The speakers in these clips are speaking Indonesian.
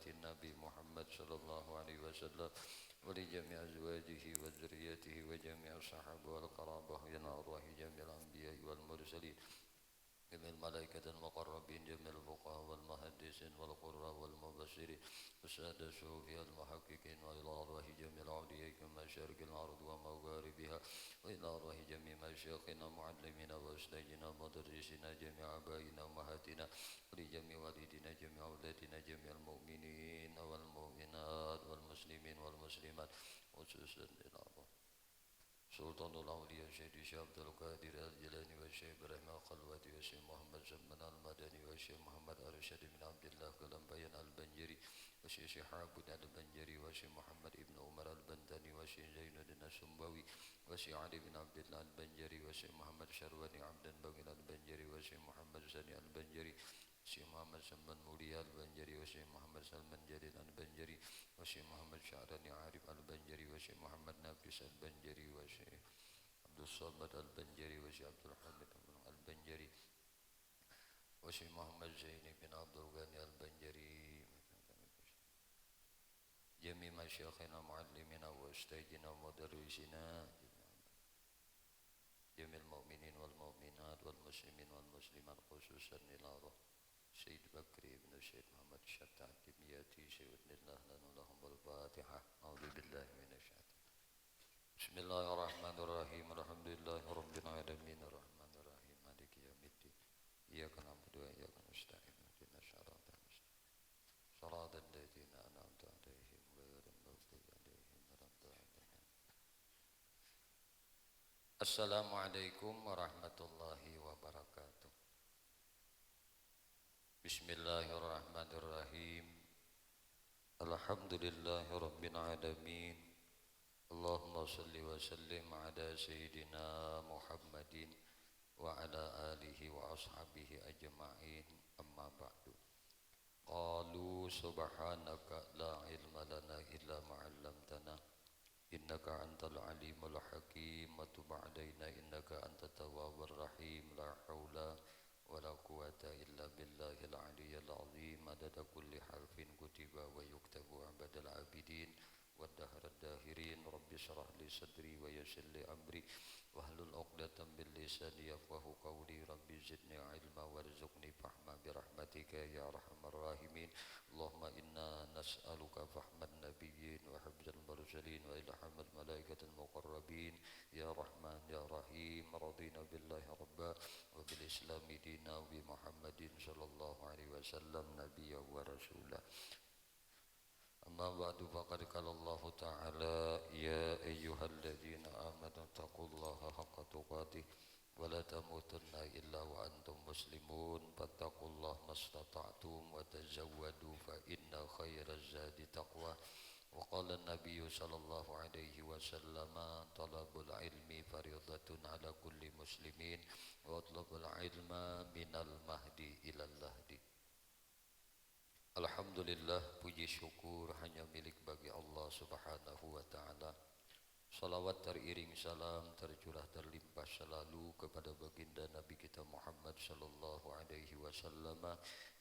النبي محمد صلى الله عليه وسلم ولجميع أزواجه وذريته وجميع الصحابة والقرابة إلى أرواح جميع الأنبياء والمرسلين جميع الملائكة المقربين جميع الفقهاء والمحدثين والقراء والمبشرين والسادة الصوفية المحققين وإلى أرواح جميع الأولياء كمشارق الأرض ومغاربها وإلى أرواح جميع مشايخنا معلمينا وأستاذنا ومدرسينا جميع آبائنا وأمهاتنا ولجميع والدينا جميع أولادنا جميع المؤمنين والمؤمنات والمسلمين والمسلمات خصوصا إلى الله سلطان الأولياء سيدي الشيخ عبد القادر الجيلاني والشيخ إبراهيم الخلوتي والشيخ محمد سلمان المدني والشيخ محمد أرشد بن عبد الله كلمبيان البنجري والشيخ شهاب بن البنجري والشيخ محمد ابن عمر البنداني والشيخ زين الدين السنبوي والشيخ علي بن عبد الله البنجري والشيخ محمد شرواني عبد الباقي البنجري والشيخ محمد زني البنجري والشيخ محمد سلمان موليا البنجري والشيخ محمد سلمان جليل البنجري والشيخ محمد شعراني عارف البنجري والشيخ محمد نافس البنجري والشيخ عبد الصمد البنجري والشيخ عبد الحميد البنجري والشيخ محمد زين بن عبد الغني البنجري جميع مشايخنا معلمينا واستاذنا ومدرسينا جميع المؤمنين والمؤمنات والمسلمين والمسلمات خصوصا إلى روح سيد بكري بن الشيخ محمد الشتى الدمياتي سيدنا الله لنا لهم الفاتحة أعوذ بالله من الشيطان بسم الله الرحمن الرحيم الحمد لله رب العالمين الرحمن الرحيم مالك يوم الدين إياك نعبد وإياك نستعين اهدنا الصراط المستقيم صراط الذين أنعمت عليهم غير المغضوب عليهم ولا الضالين السلام عليكم ورحمة الله وبركاته Bismillahirrahmanirrahim. Alhamdulillahi rabbil alamin. Allahumma salli wa sallim ala sayyidina Muhammadin wa ala alihi wa ashabihi ajma'in. Amma ba'du. Qalu subhanaka la ilma lana illa ma 'allamtana innaka antal alimul hakim wa tub 'alaina innaka antat tawwabur rahim. La haula ولا قوة إلا بالله العلي العظيم عدد كل حرف كتب ويكتب عبد العابدين والدهر الداهرين رب اشرح لي صدري ويسر لي أمري واحلل عقدة من لساني يفقهوا قولي رب زدني علما وارزقني فهما برحمتك يا أرحم الراحمين اللهم إنا نسألك فهم النبيين وحفظ المرسلين وإلهام الملائكة المقربين يا رحمن يا رحيم رضينا بالله ربا وبالإسلام دينا وبمحمد صلى الله عليه وسلم نبيا ورسولا أما بعد فقد قال الله تعالى يا أيها الذين آمنوا اتقوا الله حق تقاته ولا تموتن إلا وأنتم مسلمون فاتقوا الله ما استطعتم وتزودوا فإن خير الزاد تقوى وقال النبي صلى الله عليه وسلم طلب العلم فريضة على كل مسلمين واطلب العلم من المهدي إلى اللهدي. Alhamdulillah, puji syukur hanya milik bagi Allah subhanahu wa ta'ala. Salawat teriring salam tercurah terlimpah selalu kepada baginda Nabi kita Muhammad sallallahu alaihi wasallam,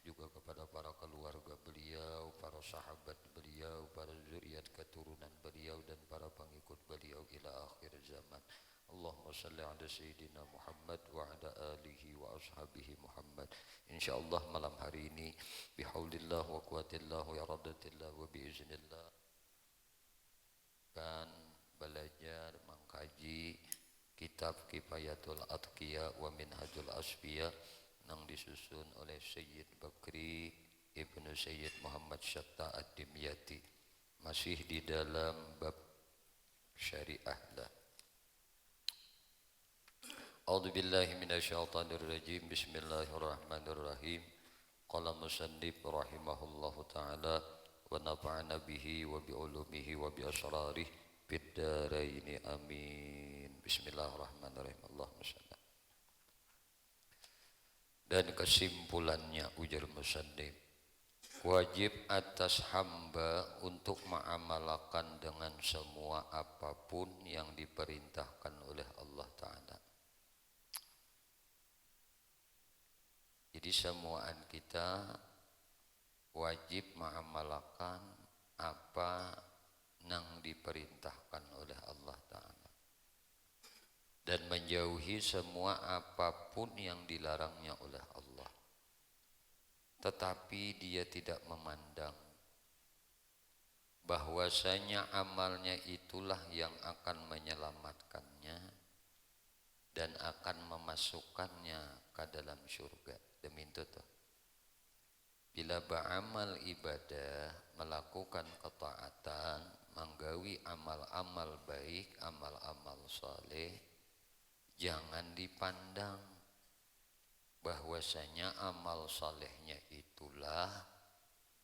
juga kepada para keluarga beliau, para sahabat beliau, para zuriat keturunan beliau dan para pengikut beliau ila akhir zaman. Allahumma salli ala sayyidina Muhammad wa ala alihi wa ashabihi Muhammad. Insyaallah malam hari ini bihaulillah wa quwatillah ya raddatillah wa biiznillah kan belajar mengkaji kitab Kifayatul Atqiya wa Minhajul Asfiya yang disusun oleh Sayyid Bakri Ibnu Sayyid Muhammad Syatta Ad-Dimyati, masih di dalam bab syariah lah. A'udzu billahi minasyaitonir rajim. Bismillahirrahmanirrahim. Qala musannif rahimahullahu taala wa nafa'ana bihi wa bi ulumihi wa bi asrarihi fid dharain amin. Bismillahirrahmanirrahim. Allahumma shalli. Dan kesimpulannya ujar musannif, wajib atas hamba untuk mengamalkan dengan semua apapun yang diperintahkan oleh Allah Ta'ala. Jadi semuaan kita wajib mengamalkan apa nang diperintahkan oleh Allah Ta'ala dan menjauhi semua apapun yang dilarangnya oleh Allah. Tetapi dia tidak memandang bahwasanya amalnya itulah yang akan menyelamatkannya dan akan memasukkannya ke dalam surga. Demi itu tuh, bila beramal ibadah, melakukan ketaatan, menggawi amal-amal baik, amal-amal saleh, jangan dipandang bahwasanya amal salehnya itulah,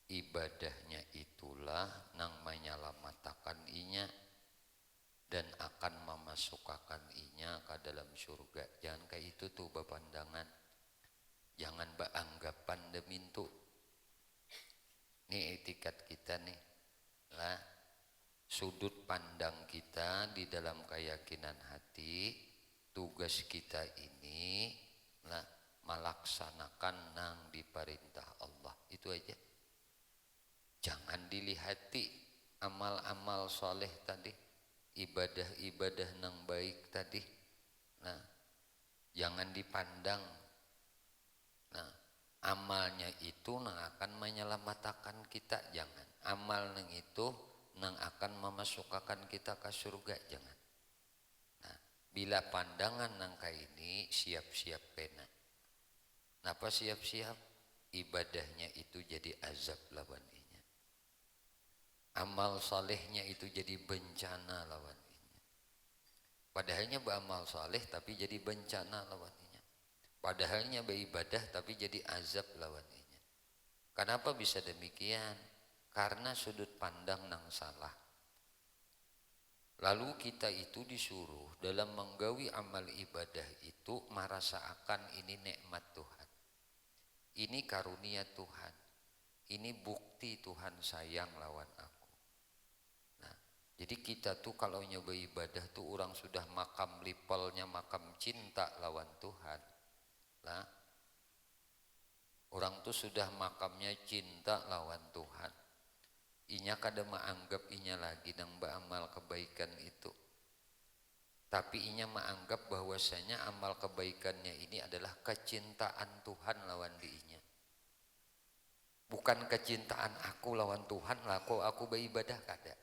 ibadahnya itulah nang menyelamatkan inya dan akan memasukkan inya ke dalam surga. Jangan kayak itu tuh bepandangan. Jangan beranggapan demintu. Ini etikat kita nih lah, sudut pandang kita di dalam keyakinan hati. Tugas kita ini lah melaksanakan nang diperintah Allah, itu aja. Jangan dilihati amal-amal soleh tadi, ibadah-ibadah nang baik tadi. Nah, jangan dipandang. Nah, amalnya itu nang akan menyelamatkan kita, jangan. Amal nang itu nang akan memasukkan kita ke surga, jangan. Nah, bila pandangan nang kayak ini, siap-siap pena. Napa siap-siap? Ibadahnya itu jadi azab lawan inya. Amal salehnya itu jadi bencana lawan inya. Padahalnya beramal saleh tapi jadi bencana lawan inya. Padahalnya beribadah tapi jadi azab lawan inya. Kenapa bisa demikian? Karena sudut pandang nang salah. Lalu kita itu disuruh dalam menggawi amal ibadah itu merasakan ini nikmat Tuhan. Ini karunia Tuhan. Ini bukti Tuhan sayang lawan aku. Nah, jadi kita tuh kalau nyoba ibadah tuh orang sudah makam lipelnya, makam cinta lawan Tuhan. Nah, orang tuh sudah makamnya cinta lawan Tuhan. Inya kada menganggap inya lagi nang beramal kebaikan itu. Tapi inya menganggap bahwasanya amal kebaikannya ini adalah kecintaan Tuhan lawan diinya. Bukan kecintaan aku lawan Tuhan lah kok aku beribadah kada.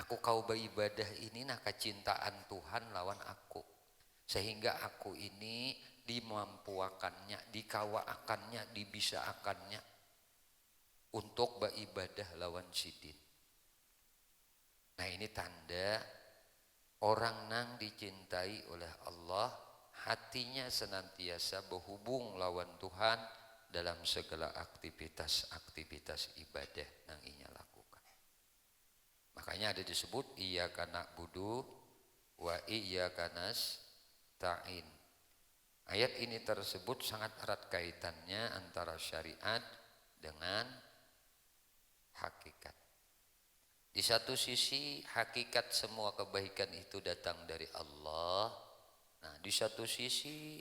Aku kau beribadah ini nah kecintaan Tuhan lawan aku. Sehingga aku ini dimampuakannya, dikawaakannya, dibisaakannya untuk beribadah lawan sidin. Nah, ini tanda orang nang dicintai oleh Allah, hatinya senantiasa berhubung lawan Tuhan dalam segala aktivitas-aktivitas ibadah nang inya lakukan. Makanya ada disebut iyyaka na'budu wa iyyaka nasta'in. Ayat ini tersebut sangat erat kaitannya antara syariat dengan hakikat. Di satu sisi hakikat semua kebaikan itu datang dari Allah. Nah, di satu sisi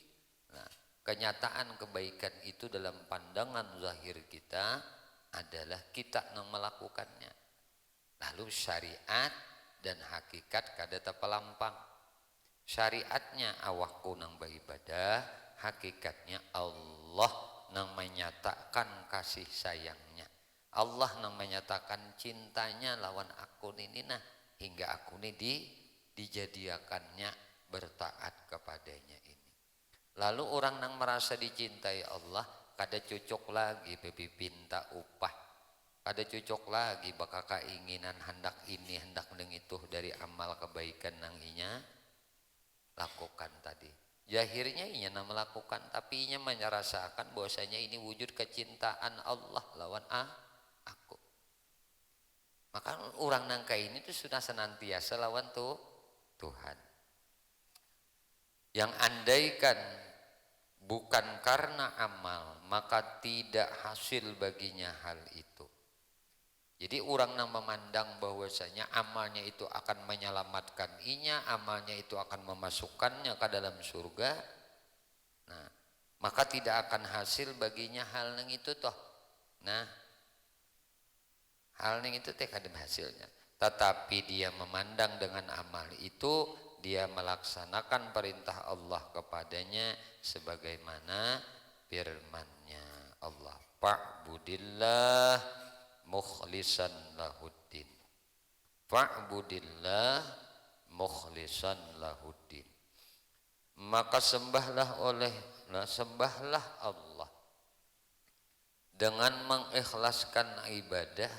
kenyataan kebaikan itu dalam pandangan zahir kita adalah kita yang melakukannya. Lalu syariat dan hakikat kada tapalampang. Syariatnya awakku nang beribadah, hakikatnya Allah nang menyatakan kasih sayangnya. Allah nang menyatakan cintanya lawan aku ini nah hingga aku ini dijadiakannya bertaat kepadanya ini. Lalu orang nang merasa dicintai Allah kada cocok lagi bebi pinta upah, kada cocok lagi bakal keinginan hendak ini hendak neng itu dari amal kebaikan nang inya lakukan tadi. Zahirnya inya nang melakukan tapi inya merasakan bahwasanya ini wujud kecintaan Allah lawan aku. Maka orang nangka ini tuh sudah senantiasa lawan tuh Tuhan. Yang andaikan bukan karena amal maka tidak hasil baginya hal itu. Jadi orang yang memandang bahwasanya amalnya itu akan menyelamatkan inya, amalnya itu akan memasukkannya ke dalam surga. Nah, maka tidak akan hasil baginya hal yang itu toh. Nah, hal ning itu teh kadem hasilnya, tetapi dia memandang dengan amal itu dia melaksanakan perintah Allah kepadanya sebagaimana firman-Nya Allah, fa'budillah mukhlishan lahuddin, fa'budillah mukhlishan lahuddin, maka sembahlah Allah dengan mengikhlaskan ibadah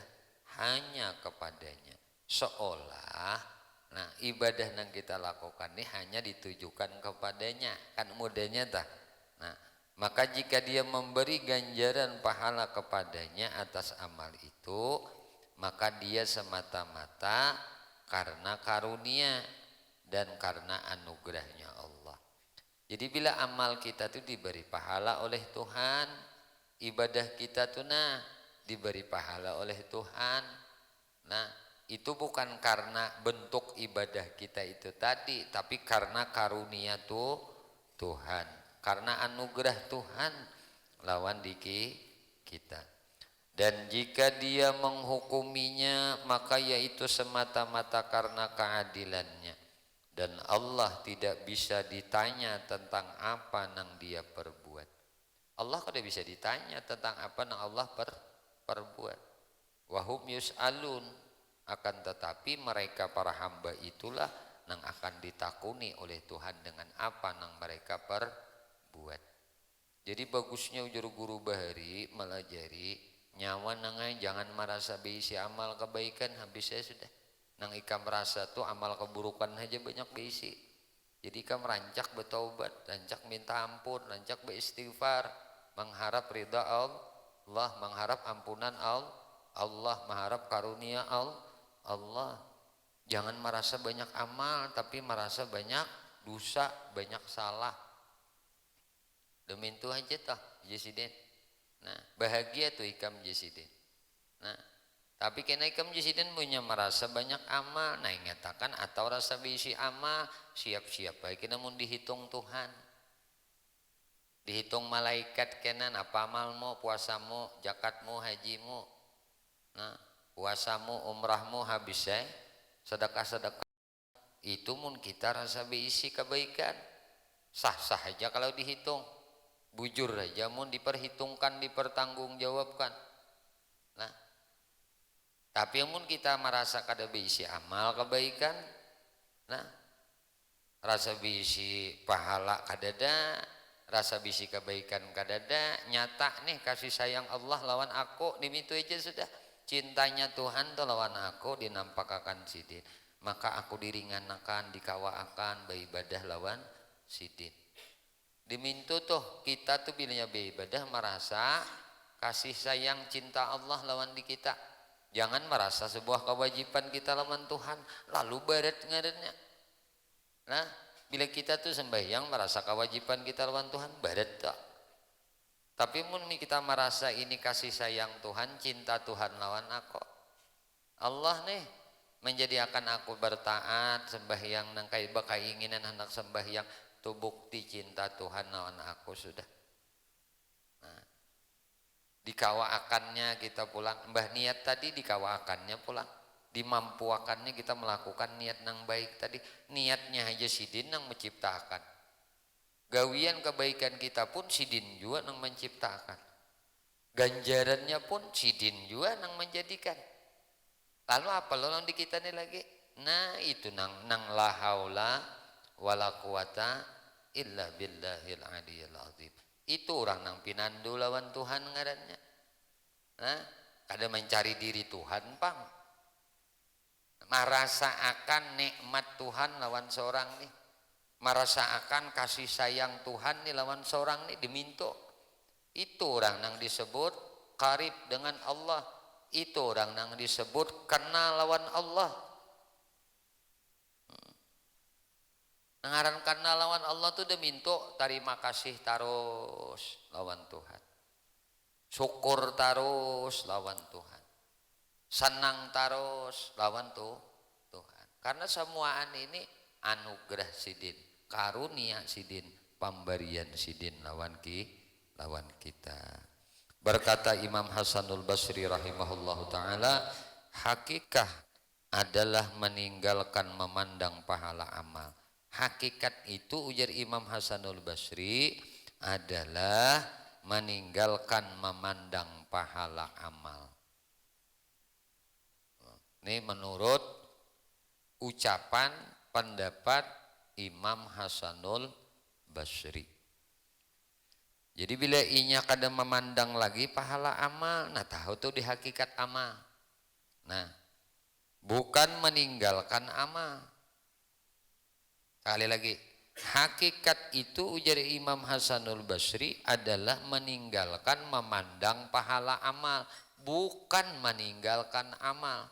hanya kepadanya, seolah ibadah yang kita lakukan ini hanya ditujukan kepadanya, kan mudahnya tah. Maka jika dia memberi ganjaran pahala kepadanya atas amal itu, maka dia semata-mata karena karunia dan karena anugerahnya Allah. Jadi bila amal kita itu diberi pahala oleh Tuhan, ibadah kita tuh diberi pahala oleh Tuhan, itu bukan karena bentuk ibadah kita itu tadi, tapi karena karunia tuh Tuhan, karena anugerah Tuhan lawan diki kita. Dan jika dia menghukuminya, maka yaitu semata-mata karena keadilannya, dan Allah tidak bisa ditanya tentang apa yang dia perbuat. Allah kada bisa ditanya tentang apa yang Allah perbuat. Wahum yus'alun, akan tetapi mereka para hamba itulah yang akan ditakuni oleh Tuhan dengan apa yang mereka perbuat. Jadi bagusnya ujur guru bahari melajari nyawa nangai jangan merasa beisi amal kebaikan habis saya sudah. Nang ika merasa tuh amal keburukan aja banyak beisi. Jadi ika merancak bertaubat, rancak minta ampun, rancak beristighfar, mengharap ridha Allah, mengharap ampunan Allah, mengharap karunia Allah. Jangan merasa banyak amal tapi merasa banyak dosa, banyak salah. Demi itu aja toh Jesiden. Bahagia tuh ikam Jesiden. Tapi kena ikam Jesiden punya merasa banyak amal, ingatakan atau rasa bisi amal siap-siap baik namun dihitung Tuhan. Dihitung malaikat kena apa amalmu, puasamu, zakatmu, hajimu. Puasamu, umrahmu habis sedekah-sedekah. Itu mun kita rasa beisi kebaikan. Sah-sah aja kalau dihitung. Bujur aja mun diperhitungkan, dipertanggungjawabkan. Tapi mun kita merasa kada beisi amal kebaikan, rasa beisi pahala kadada, rasa bisi kebaikan kadada, nyata nih kasih sayang Allah lawan aku dimitu aja sudah. Cintanya Tuhan tuh lawan aku dinampakakan sidin, maka aku diringanakan, dikawaakan beribadah lawan sidin. Dimintu tuh kita tuh bilanya beribadah merasa kasih sayang cinta Allah lawan di kita. Jangan merasa sebuah kewajiban kita lawan Tuhan lalu barat ngarannya. Bila kita tuh sembahyang merasa kewajiban kita lawan Tuhan barat tak. Tapi mun kita merasa ini kasih sayang Tuhan, cinta Tuhan lawan aku. Allah nih menjadikan aku bertaat sembahyang nang keinginan hendak sembahyang tu bukti cinta Tuhan lawan aku sudah. Dikawaakannya kita pulang, mbah niat tadi dikawaakannya pulang, dimampuakannya kita melakukan niat nang baik tadi. Niatnya aja sidin nang menciptakan, gawian kebaikan kita pun sidin juga nang menciptakan, ganjarannya pun sidin juga nang menjadikan. Lalu apa lo nang di kita nih lagi? Itu nang la haula wala quwata illa billahil aliyil azim. Itu orang nang pinandu lawan Tuhan ngarannya. Kada mencari diri Tuhan pang. Merasa akan nikmat Tuhan lawan seorang nih. Merasa akan kasih sayang Tuhan nih lawan seorang nih diminto. Itu orang nang disebut qarib dengan Allah. Itu orang nang disebut kenal lawan Allah. Ngaran karena lawan Allah tuh udah minto terima kasih terus lawan Tuhan, syukur terus lawan Tuhan, senang terus lawan Tuhan. Karena semuaan ini anugerah sidin, karunia sidin, pemberian sidin lawan kita. Berkata Imam Hasanul Basri rahimahullahu taala, hakikah adalah meninggalkan memandang pahala amal. Hakikat itu ujar Imam Hasanul Basri adalah meninggalkan memandang pahala amal. Ini menurut ucapan pendapat Imam Hasanul Basri. Jadi bila inya kada memandang lagi pahala amal, nah tahu tuh di hakikat amal. Nah, bukan meninggalkan amal. Sekali lagi, hakikat itu ujar Imam Hasanul Basri adalah meninggalkan memandang pahala amal, bukan meninggalkan amal.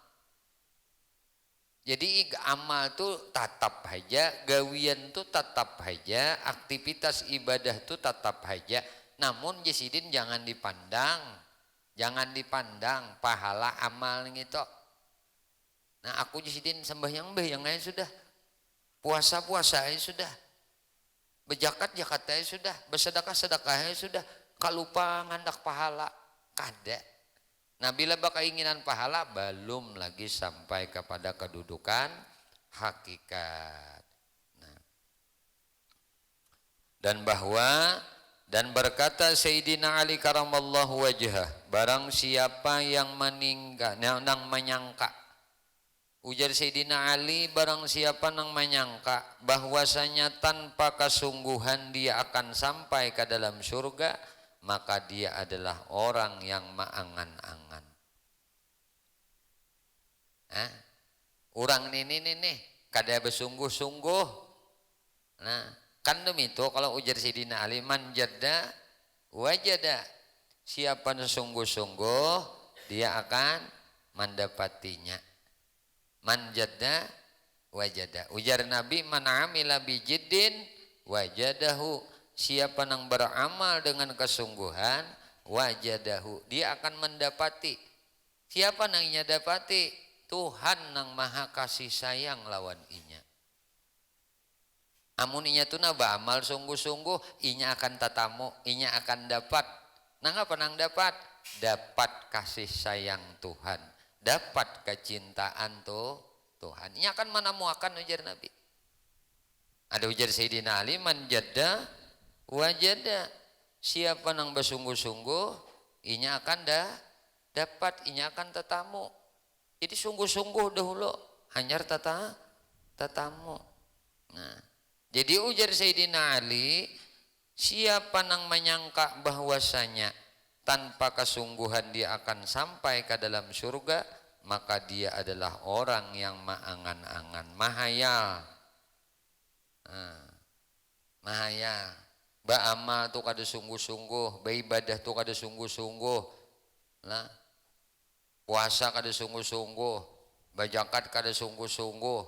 Jadi amal tuh tetap aja, gawian tuh tetap aja, aktivitas ibadah tuh tetap aja. Namun jasidin jangan dipandang pahala amal gitu. Nah aku jasidin sembahyang aja sudah, puasa aja sudah, bejakat aja sudah, bersedekah aja sudah, kalupa ngandak pahala kada. Nah bila keinginan pahala belum lagi sampai kepada kedudukan hakikat. Nah, dan berkata Sayyidina Ali karamallahu wajhah, barang siapa yang meninggal nang menyangka, ujar Sayyidina Ali, barang siapa nang menyangka bahwasanya tanpa kesungguhan dia akan sampai ke dalam surga, maka dia adalah orang yang maangan-angan. Orang ini kada bersungguh-sungguh. Nah, kan demitu kalau ujar Sayyidina Ali, man jadda wajada. Siapa yang sungguh-sungguh dia akan mendapatinya. Man jadda wajada. Ujar Nabi, man amila bijiddin wajadahu. Siapa yang beramal dengan kesungguhan, wajadahu, dia akan mendapati. Siapa yang inya dapati? Tuhan yang maha kasih sayang lawan inya. Amun inya tu na beramal sungguh-sungguh, inya akan tatamu, inya akan dapat. Nang apa nang dapat? Dapat kasih sayang Tuhan, dapat kecintaan Tuhan. Inya akan menemukan ujar Nabi. Ada ujar Sayyidina Ali, man jadda wajada. Siapa yang bersungguh-sungguh, inya akan dapat, inya akan tetamu. Jadi sungguh-sungguh dahulu, hanyar tetamu. Nah, jadi ujar Sayyidina Ali, siapa yang menyangka bahwasanya tanpa kesungguhan dia akan sampai ke dalam surga, maka dia adalah orang yang maangan-angan, mahayal. Mahayal. Beramal tuh kada sungguh-sungguh, beribadah tuh kada sungguh-sungguh. Nah, puasa kada sungguh-sungguh, bajakat kada sungguh-sungguh.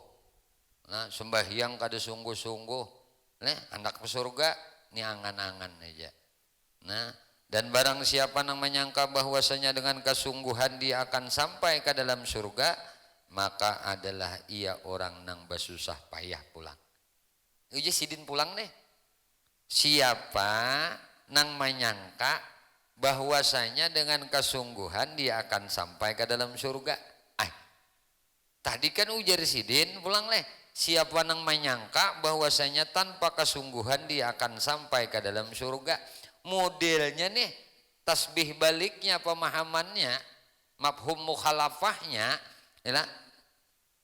Nah, sembahyang kada sungguh-sungguh. Nah, anak ke surga ini angan-angan aja. Nah, dan barang siapa yang menyangka bahwasanya dengan kesungguhan dia akan sampai ke dalam surga, maka adalah ia orang nang bersusah payah pulang. Uji sidin pulang nih. Siapa nang menyangka bahwasanya dengan kesungguhan dia akan sampai ke dalam surga. Tadi kan ujar sidin pulang leh. Siapa nang menyangka bahwasanya tanpa kesungguhan dia akan sampai ke dalam surga. Modelnya nih, tasbih baliknya, pemahamannya, mafhum mukhalafahnya, ya,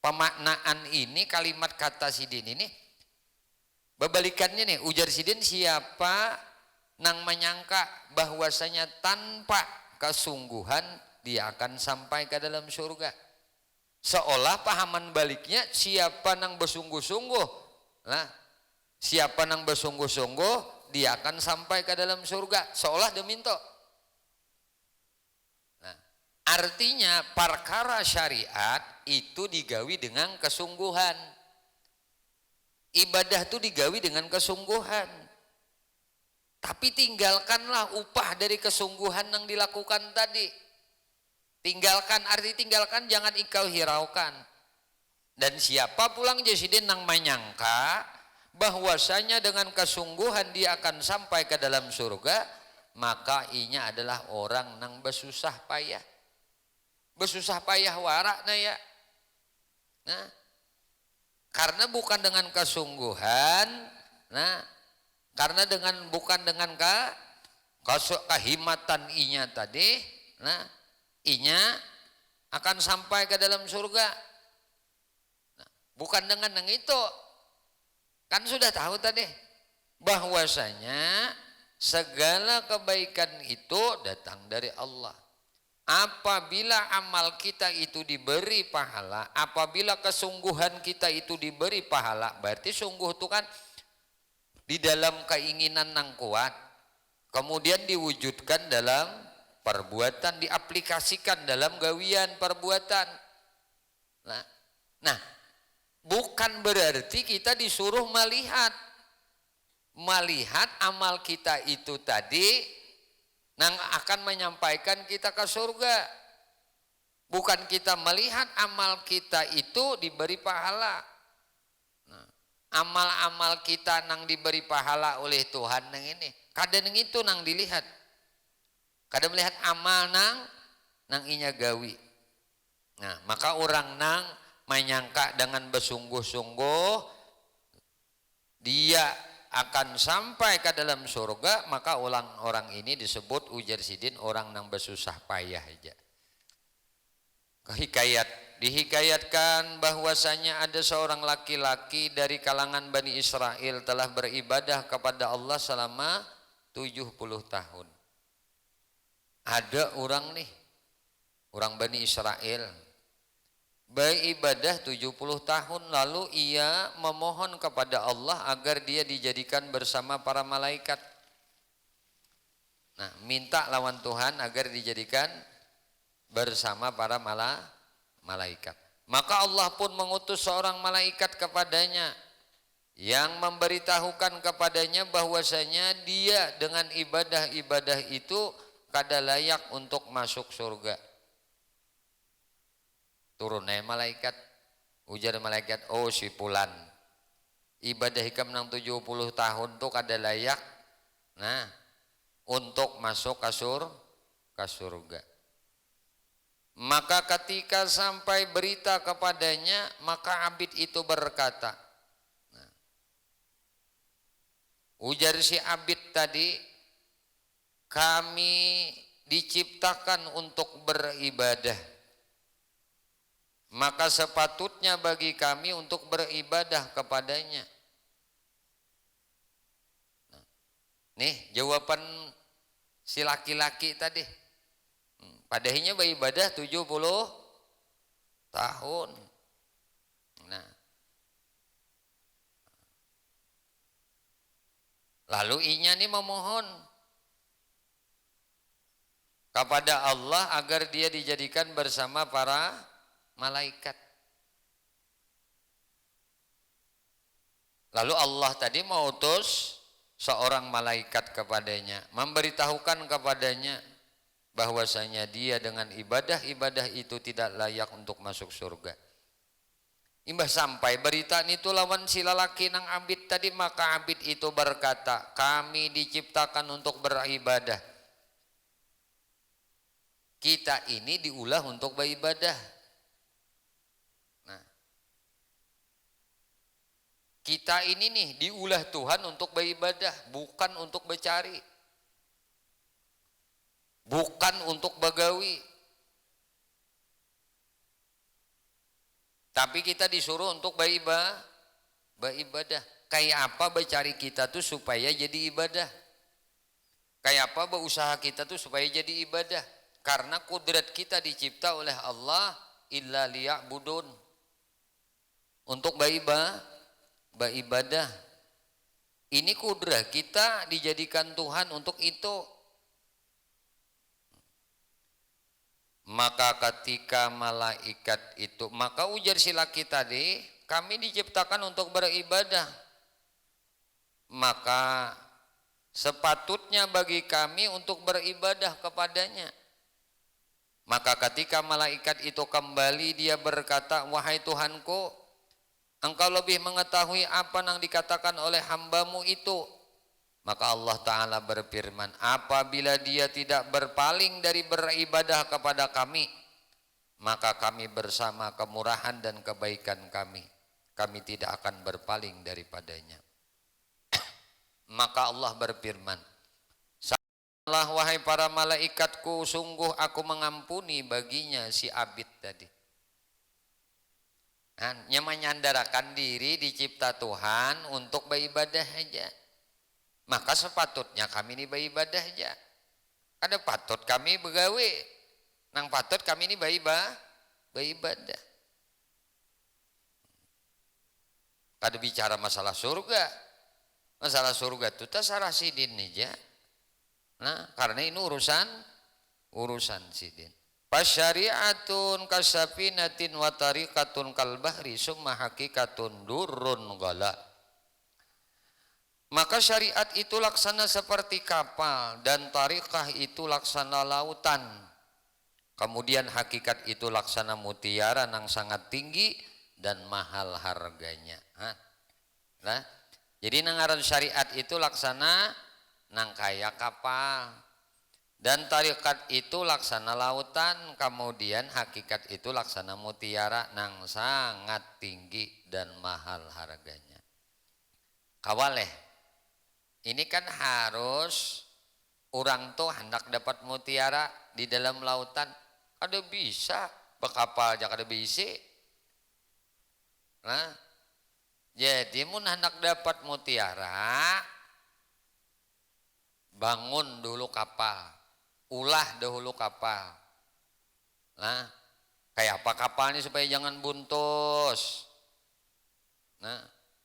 pemaknaan ini kalimat kata sidin ini berbalikannya nih, ujar sidin, siapa nang menyangka bahwasanya tanpa kesungguhan dia akan sampai ke dalam surga. Seolah pahaman baliknya, siapa nang bersungguh-sungguh, nah, siapa nang bersungguh-sungguh dia akan sampai ke dalam surga. Seolah deminto. Nah, artinya perkara syariat itu digawi dengan kesungguhan. Ibadah itu digawi dengan kesungguhan. Tapi tinggalkanlah upah dari kesungguhan yang dilakukan tadi. Tinggalkan, arti tinggalkan, jangan engkau hiraukan. Dan siapa pulang jasidin nang menyangka bahwasanya dengan kesungguhan dia akan sampai ke dalam surga, maka inya adalah orang nang bersusah payah. bersusah payah warak nah ya. Nah, karena bukan dengan kesungguhan, nah, karena bukan dengan kehimatan inya tadi, nah, inya akan sampai ke dalam surga. Nah, bukan dengan yang itu. Kan sudah tahu tadi bahwasanya segala kebaikan itu datang dari Allah. Apabila amal kita itu diberi pahala, apabila kesungguhan kita itu diberi pahala, berarti sungguh itu kan di dalam keinginan yang kuat, kemudian diwujudkan dalam perbuatan, diaplikasikan dalam gawian perbuatan. Nah, bukan berarti kita disuruh melihat amal kita itu tadi yang akan menyampaikan kita ke surga. Bukan kita melihat amal kita itu diberi pahala. Nah, amal-amal kita nang diberi pahala oleh Tuhan nang ini, kadang itu nang dilihat. Kadang melihat amal nang inya gawi. Nah, maka orang nang menyangka dengan bersungguh-sungguh dia akan sampai ke dalam surga, maka orang-orang ini disebut ujar sidin orang yang bersusah payah aja. Dihikayatkan bahwasanya ada seorang laki-laki dari kalangan Bani Israel telah beribadah kepada Allah selama 70 tahun. Ada orang Bani Israel beribadah 70 tahun, lalu ia memohon kepada Allah agar dia dijadikan bersama para malaikat. Nah, minta lawan Tuhan agar dijadikan bersama para malaikat. Maka Allah pun mengutus seorang malaikat kepadanya yang memberitahukan kepadanya bahwasanya dia dengan ibadah-ibadah itu kada layak untuk masuk surga. Turun malaikat, ujar malaikat, oh si Fulan ibadah hikam nang 70 tahun tuh kada layak nah untuk masuk ke surga. Maka ketika sampai berita kepadanya, maka abid itu berkata, nah, ujar si abid tadi, kami diciptakan untuk beribadah, maka sepatutnya bagi kami untuk beribadah kepadanya. Nah, nih jawaban si laki-laki tadi. Padahinya beribadah 70 tahun. Nah, lalu inya nih memohon kepada Allah agar dia dijadikan bersama para malaikat. Lalu Allah tadi mengutus seorang malaikat kepadanya, memberitahukan kepadanya bahwasanya dia dengan ibadah-ibadah itu tidak layak untuk masuk surga. Imbah sampai berita itu lawan si lalaki nang abid tadi, maka abid itu berkata, kami diciptakan untuk beribadah. Kita ini diulah untuk beribadah. Kita ini nih diulah Tuhan untuk beribadah, bukan untuk bercari, bukan untuk bagawi. Tapi kita disuruh untuk beribadah. Kayak apa bercari kita tuh supaya jadi ibadah? Kayak apa berusaha kita tuh supaya jadi ibadah? Karena kudrat kita dicipta oleh Allah illa liya'budun, untuk beribadah. Ini kudrah kita dijadikan Tuhan untuk itu. Maka ketika malaikat itu, maka ujar si laki tadi, kami diciptakan untuk beribadah, maka sepatutnya bagi kami untuk beribadah kepadanya. Maka ketika malaikat itu kembali, dia berkata, wahai Tuhanku, Engkau lebih mengetahui apa yang dikatakan oleh hambamu itu. Maka Allah Ta'ala berfirman, apabila dia tidak berpaling dari beribadah kepada kami, maka kami bersama kemurahan dan kebaikan kami tidak akan berpaling daripadanya. Maka Allah berfirman, "Salah wahai para malaikatku, sungguh aku mengampuni baginya si abid tadi." Hanya menyandarakan diri dicipta Tuhan untuk beribadah aja. Maka sepatutnya kami ini beribadah aja. Ada patut kami begawe, nang patut kami ini beribadah. Kada bicara masalah surga. Masalah surga itu tasarah sidin aja. Nah, karena ini urusan sidin. Pasyari'atun kasafinatin wa tariqatun kalbahri summa hakikatun durrun ghala. Maka syariat itu laksana seperti kapal dan tariqah itu laksana lautan. Kemudian hakikat itu laksana mutiara yang sangat tinggi dan mahal harganya. Nah, jadi nangaran syariat itu laksana nang kaya kapal. Dan tarikat itu laksana lautan, kemudian hakikat itu laksana mutiara nang sangat tinggi dan mahal harganya. Kawaleh, ini kan harus orang tuh hendak dapat mutiara di dalam lautan, kada bisa, bekapal aja kada bisa. Nah, jadi mun hendak dapat mutiara, bangun dulu kapal. Ulah dahulu kapal. Nah, kayak apa kapalnya supaya jangan buntus. Nah,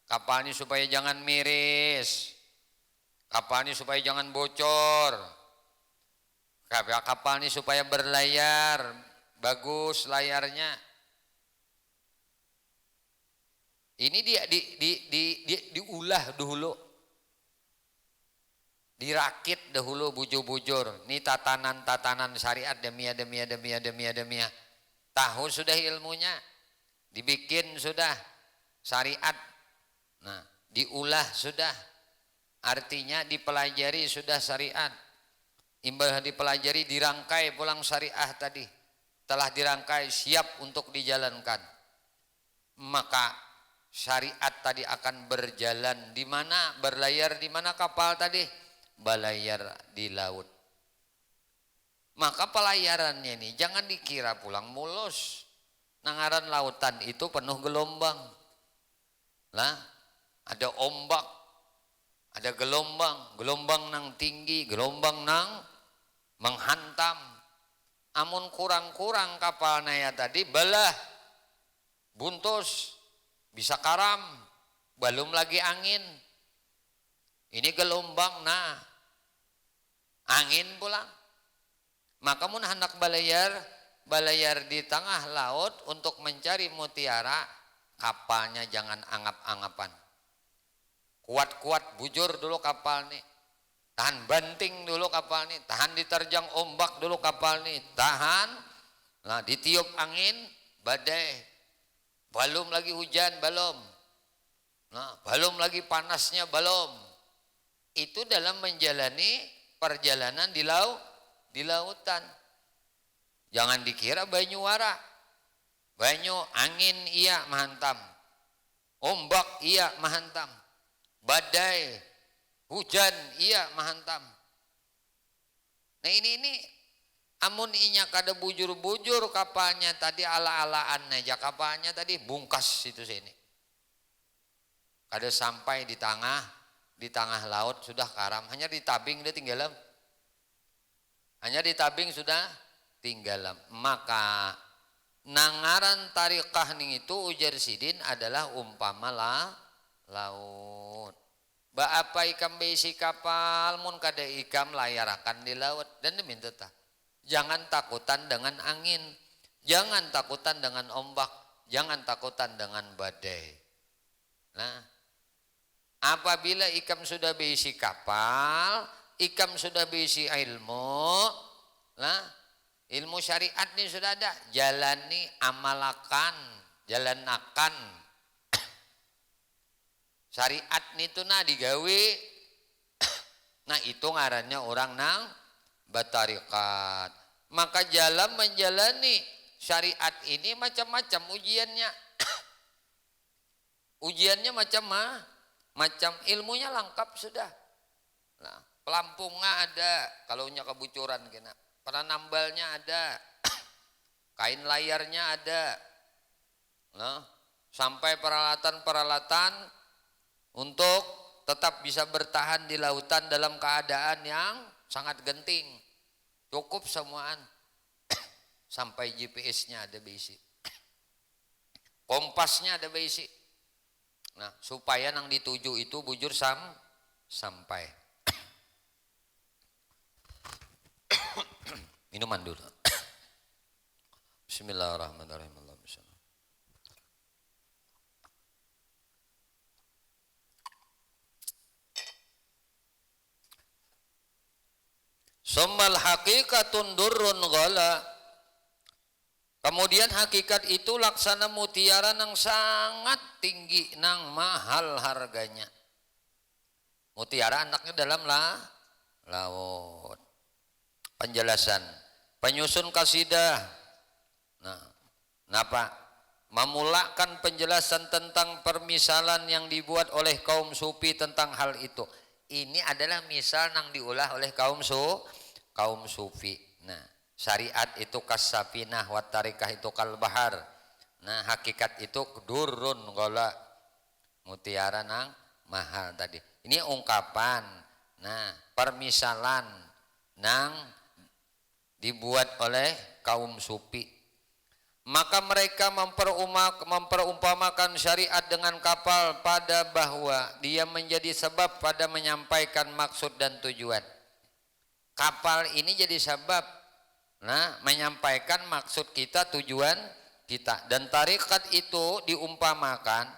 kapalnya supaya jangan miris. Kapalnya supaya jangan bocor. Kapalnya supaya berlayar, bagus layarnya. Ini dia diulah dulu. Dirakit dahulu bujur-bujur. Ini tatanan syariat demia. Tahu sudah ilmunya. Dibikin sudah syariat. Nah, diulah sudah. Artinya dipelajari sudah syariat. Imbah dipelajari dirangkai pulang syariah tadi. Telah dirangkai siap untuk dijalankan. Maka syariat tadi akan berjalan di mana? Berlayar di mana kapal tadi? Balayar di laut. Maka pelayarannya ini jangan dikira pulang mulus. Nangaran lautan itu penuh gelombang. Lah, ada ombak, ada gelombang nang tinggi, gelombang nang menghantam. Amun kurang-kurang kapalnya tadi belah, buntus, bisa karam, belum lagi angin. Ini gelombang, nah angin pulang. Maka mun hendak balayar di tengah laut untuk mencari mutiara, kapalnya jangan angap-angapan. Kuat-kuat bujur dulu kapal nih. Tahan banting dulu kapal nih, tahan diterjang ombak dulu kapal nih, tahan. Nah, ditiup angin, badai. Belum lagi hujan, belum. Nah, belum lagi panasnya, belum. Itu dalam menjalani perjalanan di lautan. Jangan dikira banyu wara. Banyu angin iya menghantam. Ombak iya menghantam. Badai, hujan iya menghantam. Nah ini amun inya kada bujur-bujur kapalnya tadi ala-alaan aja kapalnya tadi bungkas itu sini. Kada sampai di tengah laut sudah karam, hanya ditabing dia tinggalam. Hanya ditabing sudah tinggalam. Maka nangaran tariqah ning itu ujar sidin adalah umpama laut. Ba apa ikam besi kapal mun kada ikam layarakan di laut dan diminta ta. Jangan takutan dengan angin, jangan takutan dengan ombak, jangan takutan dengan badai. Nah, apabila ikam sudah berisi kapal, ikam sudah berisi ilmu, nah ilmu syariat ini sudah ada, jalani, jalanakan. Syariat itu nah digawe, nah itu ngarannya orang nang batarikat. Maka jalan menjalani syariat ini macam-macam ujiannya. Ujiannya macam ilmunya lengkap sudah. Nah, pelampungnya ada, kalau nya kebucuran kena. Penambalnya ada. Kain layarnya ada. Nah, sampai peralatan-peralatan untuk tetap bisa bertahan di lautan dalam keadaan yang sangat genting. Cukup semuaan. Sampai GPS-nya ada basic. Kompasnya ada basic. Nah, supaya nang dituju itu bujur sampai. Minuman dulu. Bismillahirrahmanirrahim. Summal hakikatun durrun ghala. Kemudian hakikat itu laksana mutiara nang sangat tinggi, nang mahal harganya. Mutiara anaknya dalam laut. Penjelasan, penyusun kasidah. Nah, kenapa? Memulakan penjelasan tentang permisalan yang dibuat oleh kaum sufi tentang hal itu. Ini adalah misal yang diulah oleh kaum sufi. Nah, syariat itu kassafinah, wat tarikah itu kal bahar. Nah, hakikat itu durrun ghala, mutiara nang mahal tadi. Ini ungkapan. Nah, permisalan nang dibuat oleh kaum sufi. Maka mereka memperumpamakan syariat dengan kapal pada bahwa dia menjadi sebab pada menyampaikan maksud dan tujuan. Kapal ini jadi sebab menyampaikan maksud kita, tujuan kita. Dan tarikat itu diumpamakan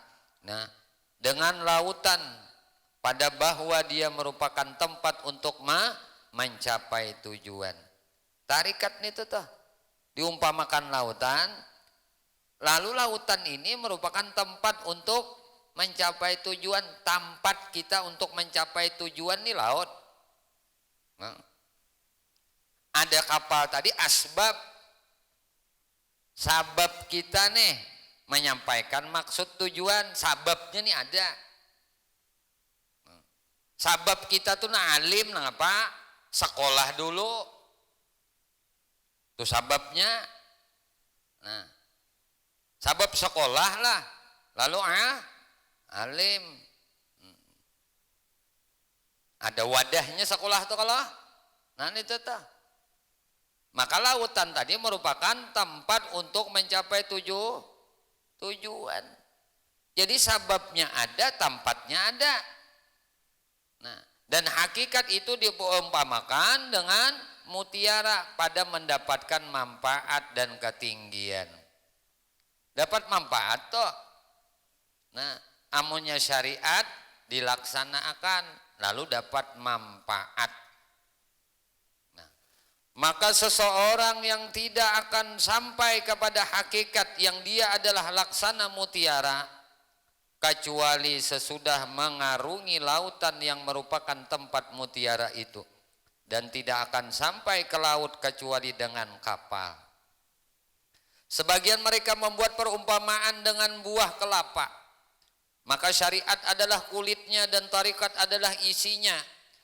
dengan lautan pada bahwa dia merupakan tempat untuk mencapai tujuan. Tarikat itu tuh diumpamakan lautan, lalu lautan ini merupakan tempat untuk mencapai tujuan. Tempat kita untuk mencapai tujuan nih laut. Nah, ada kapal tadi asbab, sabab kita nih menyampaikan maksud tujuan, sababnya nih ada. Sabab kita tuh alim, apa? Sekolah dulu. Itu sababnya. Nah, sabab sekolah lah, lalu alim. Ada wadahnya sekolah tuh kalau. Nah, itu tuh. Maka lautan tadi merupakan tempat untuk mencapai tujuan. Jadi sababnya ada, tempatnya ada. Nah, dan hakikat itu diumpamakan dengan mutiara pada mendapatkan manfaat dan ketinggian. Dapat manfaat toh. Nah, amunnya syariat dilaksanakan lalu dapat manfaat. Nah, maka seseorang yang tidak akan sampai kepada hakikat yang dia adalah laksana mutiara kecuali sesudah mengarungi lautan yang merupakan tempat mutiara itu. Dan tidak akan sampai ke laut kecuali dengan kapal. Sebagian mereka membuat perumpamaan dengan buah kelapa. Maka syariat adalah kulitnya dan tarikat adalah isinya.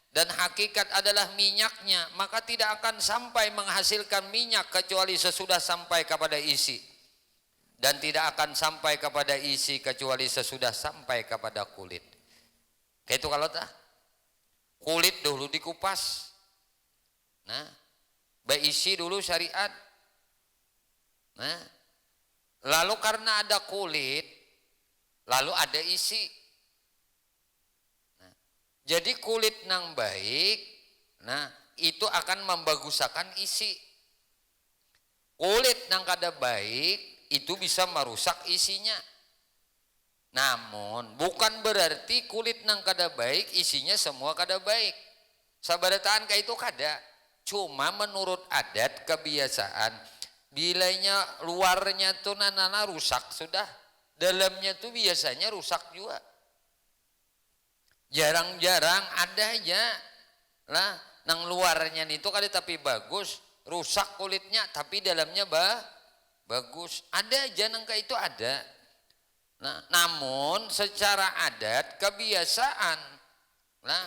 Dan hakikat adalah minyaknya. Maka tidak akan sampai menghasilkan minyak kecuali sesudah sampai kepada isi. Dan tidak akan sampai kepada isi kecuali sesudah sampai kepada kulit. Kayak itu kalau tak? Kulit dulu dikupas. Nah, berisi dulu syariat. Nah, lalu karena ada kulit, lalu ada isi. Nah, jadi kulit nang baik, nah itu akan membagusakan isi. Kulit nang kada baik, itu bisa merusak isinya. Namun bukan berarti kulit nang kada baik, isinya semua kada baik. Sabarataan kayak itu kada. Cuma menurut adat kebiasaan, bilanya luarnya tuh nana rusak sudah, dalamnya tuh biasanya rusak juga. Jarang-jarang ada aja lah, nang luarnya itu kada tapi bagus, rusak kulitnya tapi dalamnya bagus. Ada aja nangka itu ada. Nah, namun secara adat kebiasaan, nah,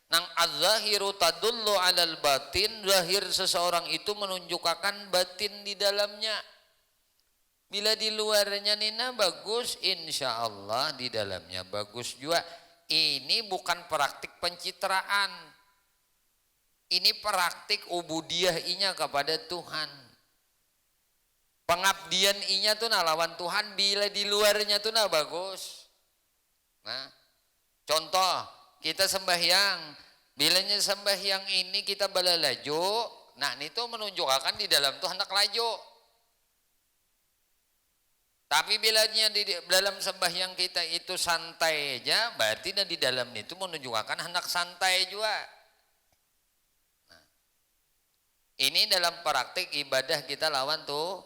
nang az-zahiru tadullu 'alal batin, zahir seseorang itu menunjukkan batin di dalamnya. Bila di luarnya nina bagus, insya Allah di dalamnya bagus juga. Ini bukan praktik pencitraan, ini praktik ubudiyah inya kepada Tuhan. Pengabdian inya tuh nah lawan Tuhan, bila di luarnya tuh nah bagus. Nah, contoh kita sembahyang, bilanya sembahyang ini kita balalaju, nah ini tuh menunjukkan di dalam tuh hendak laju. Tapi bilanya di dalam sembahyang kita itu santai aja, berarti dan di dalam itu menunjukkan hendak santai juga. Nah, ini dalam praktik ibadah kita lawan tuh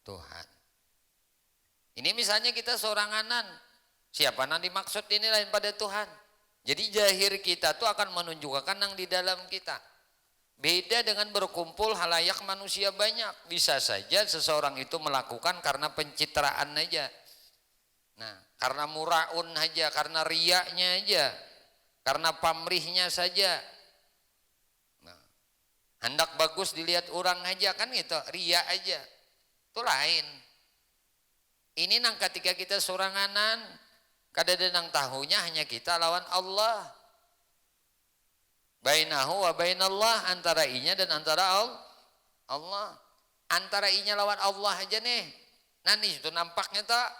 Tuhan. Ini misalnya kita soranganan, siapa yang dimaksud ini lain pada Tuhan. Jadi zahir kita tuh akan menunjukkan yang di dalam kita. Beda dengan berkumpul halayak manusia banyak. Bisa saja seseorang itu melakukan karena pencitraan aja. Nah, karena muraun aja, karena riyaknya aja, karena pamrihnya saja. Nah, hendak bagus dilihat orang aja kan gitu, riak aja. Itu lain. Ini nang ketika kita soranganan, kadang nang tahunya hanya kita lawan Allah. Bainahu wa bainallah, antara inya dan antara Allah. Antara inya lawan Allah aja nih. Nah nih itu nampaknya tak.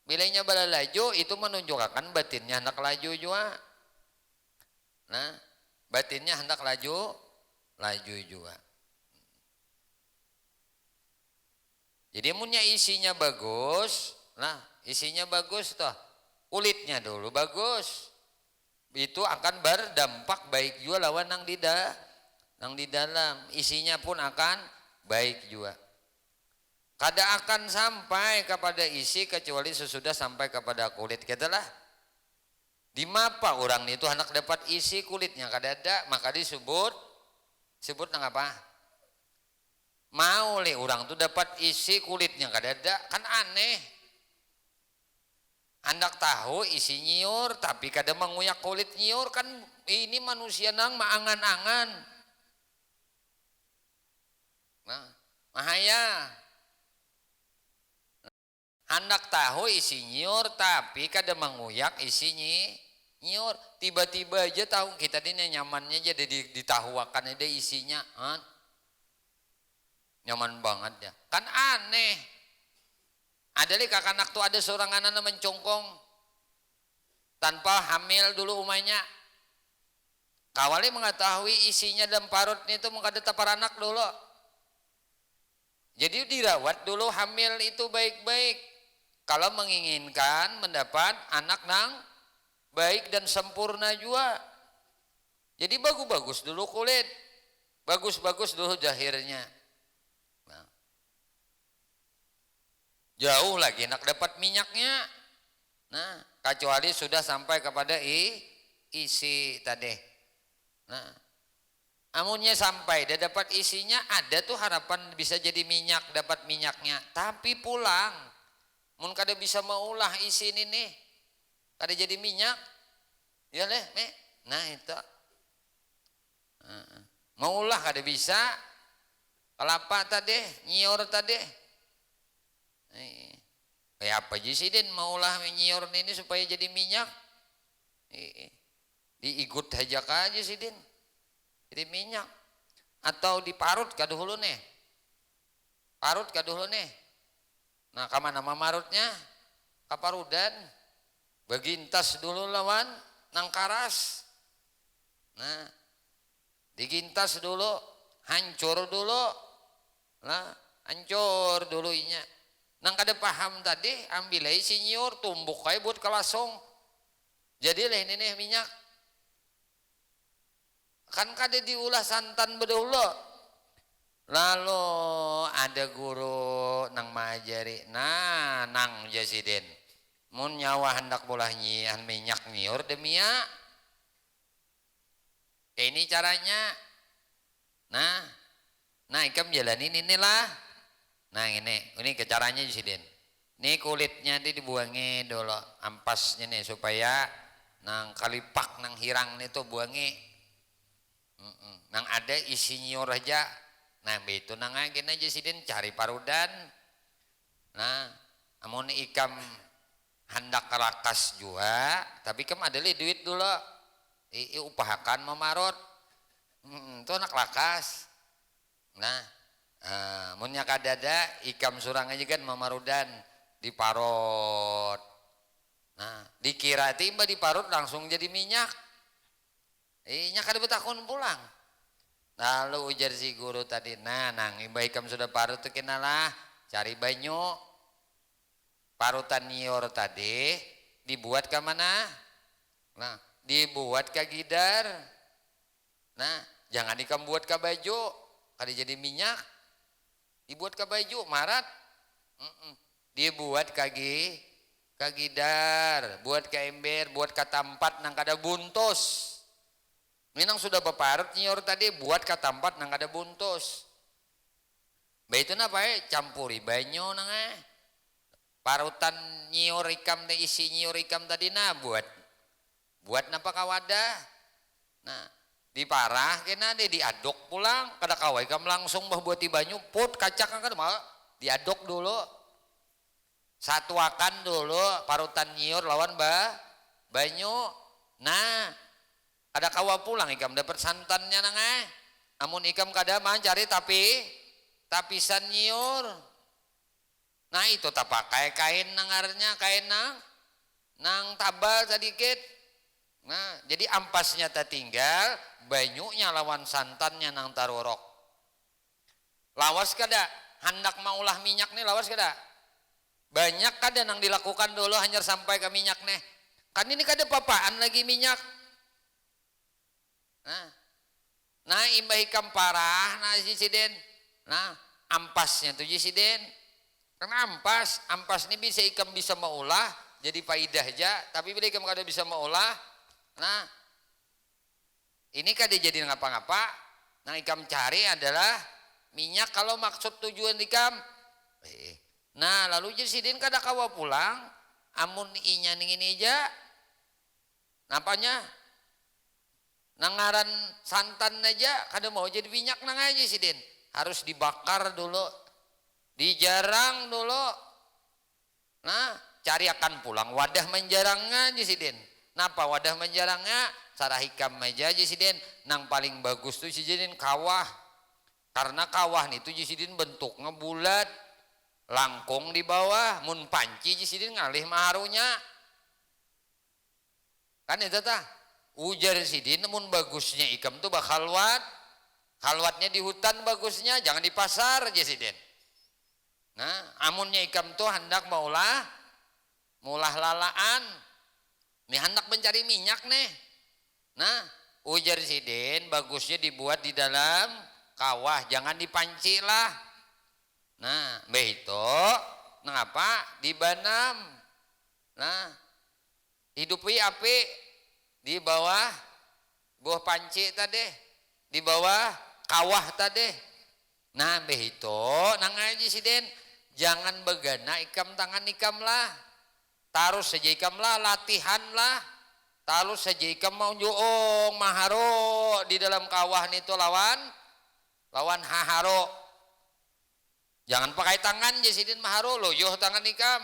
Bilanya bala laju itu menunjukkan batinnya hendak laju juga. Nah, batinnya hendak laju juga. Jadi punya isinya bagus. Nah, isinya bagus toh. Kulitnya dulu bagus. Itu akan berdampak baik juga lawan nang di dalam, isinya pun akan baik juga. Kada akan sampai kepada isi kecuali sesudah sampai kepada kulit. Katalah di mapa orang itu hendak dapat isi kulitnya kada ada, maka disebut nang apa? Mau le orang tuh dapat isi kulitnya kada ada, kan aneh. Hendak tahu isi nyiur tapi kada menguyak kulit nyiur, kan ini manusia nang maangan-angan. Nah, mahaya. Hendak tahu isi nyiur tapi kada menguyak isi nyiur. Tiba-tiba aja tahu kita ini nyamannya aja ditahuakan ada isinya. Nyaman banget ya. Kan aneh. Ada li kakak anak tuh ada seorang anak mencongkong tanpa hamil dulu umanya. Kawali mengetahui isinya dalam parut itu mengada tapar anak dulu. Jadi dirawat dulu hamil itu baik-baik. Kalau menginginkan mendapat anak nang baik dan sempurna juga. Jadi bagus-bagus dulu kulit, bagus-bagus dulu zahirnya. Jauh lagi nak dapat minyaknya. Nah, kecuali sudah sampai kepada isi tadi. Nah, amunnya sampai dia dapat isinya, ada tuh harapan bisa jadi minyak, dapat minyaknya. Tapi pulang, mun kada bisa maulah isi ini nih, kada jadi minyak, ya leh, nah itu. Maulah kada bisa, kelapa tadi, nyiur tadi. Kayak apa aja sih Din, maulah nyiur ini supaya jadi minyak. Diikut aja aja sih Din, jadi minyak. Atau diparut kaduhulu nih, parut kaduhulu nih. Nah kamana mamarutnya, kaparudan, bagintas dulu lawan nang karas. Nah digintas dulu, hancur dulu. Nah hancur dulu inya. Nang kada paham tadi, ambil aja si nyiur, tumbuk aja buat kelasong. Jadi lah ini nih minyak. Kan kada diulah santan bedahulu. Lalu ada guru nang mengajari, nah nang jasidin. Mun nyawa hendak bolah nyian minyak nyiur demi ya. Ini caranya. Nah ikam jalanin inilah. Nah ini ke caranya Jusiden. Ini kulitnya dibuangi dulu ampasnya nih supaya nang kalipak nang hirang nih tuh buangi. Nang ada isi nyiur aja. Nah itu nang agin aja Jusiden cari parudan. Nah amun ikam hendak rakas juga, tapi kam ada duit dulu. Upahakan memarot. Itu anak lakas. Nah munnya kadada ikam surang aja kan mamarudan diparot. Nah dikira tiba diparut langsung jadi minyak. Nya kada betakun pulang. Lalu ujar si guru tadi, nah nang iba ikam sudah parut tuh kenalah cari banyu. Parutan nyior tadi dibuat ke mana? Nah dibuat ke gidar. Nah jangan ikam buat ke baju kada jadi minyak. Dibuat ke baju marat. Dibuat kaki gidar, buat ke ember, buat ke tempat nang kada buntus. Ini nang sudah beparut nyior tadi buat ke tempat nang kada buntus. Baik itu napa campuri banyu nang parutan nyior ikam teh isi nyior ikam tadi nah buat napa ka wadah. Nah diparah kena deh diaduk pulang kada kawai kam langsung buat di banyu put kacak kan mau diaduk dulu satuakan dulu parutan nyiur lawan banyu. Nah ada kawa pulang ikam dapat santannya nang amun ikam kada mah cari tapisan nyiur. Nah itu tak pakai kain nangarnya kain nang tabal sedikit. Nah jadi ampasnya tak tinggal banyunya lawan santannya nang tarorok. Lawas kada hendak maulah minyak nih lawas kada banyak kada nang dilakukan dulu hanya sampai ke minyak nih kan ini kada papaan lagi minyak. Nah imbah ikam parah nah Jusiden. Nah ampasnya tuh Jusiden karena ampas ini bisa ikam bisa maulah jadi faidah aja tapi bila ikam kada bisa maulah nah ini kada jadi ngapa-ngapa. Nah ikam cari adalah minyak kalau maksud tujuan ikam. Nah lalu Jusiden kada kawa pulang amun inya ning ini aja napanya nangaran santan aja kada mau jadi minyak nang aja Jusiden harus dibakar dulu dijarang dulu. Nah cari akan pulang wadah menjarangnya Jusiden. Napa wadah menjarangnya cara hikam aja Jusiden nang paling bagus tuh Jusiden kawah karena kawah itu Jusiden bentuknya bulat langkung di bawah mun panci Jusiden ngalih maharunya kan itu tah ujar Jusiden mun bagusnya ikam tuh bakal halwatnya di hutan bagusnya jangan di pasar Jusiden. Nah amunnya ikam tuh hendak mulah lalaan nih hendak mencari minyak nih. Nah ujar Jusiden bagusnya dibuat di dalam kawah jangan dipanci lah. Nah beito ngapa dibanam. Nah hidupi api di bawah buah panci tadi di bawah kawah tadi. Nah beito nang aja Jusiden jangan begana ikam tangan ikam lah taruh saja ikam lah latihan lah taruh saja ikam mau juong maharo di dalam kawah itu lawan haharo jangan pakai tangan Jusiden maharo loyoh tangan ikam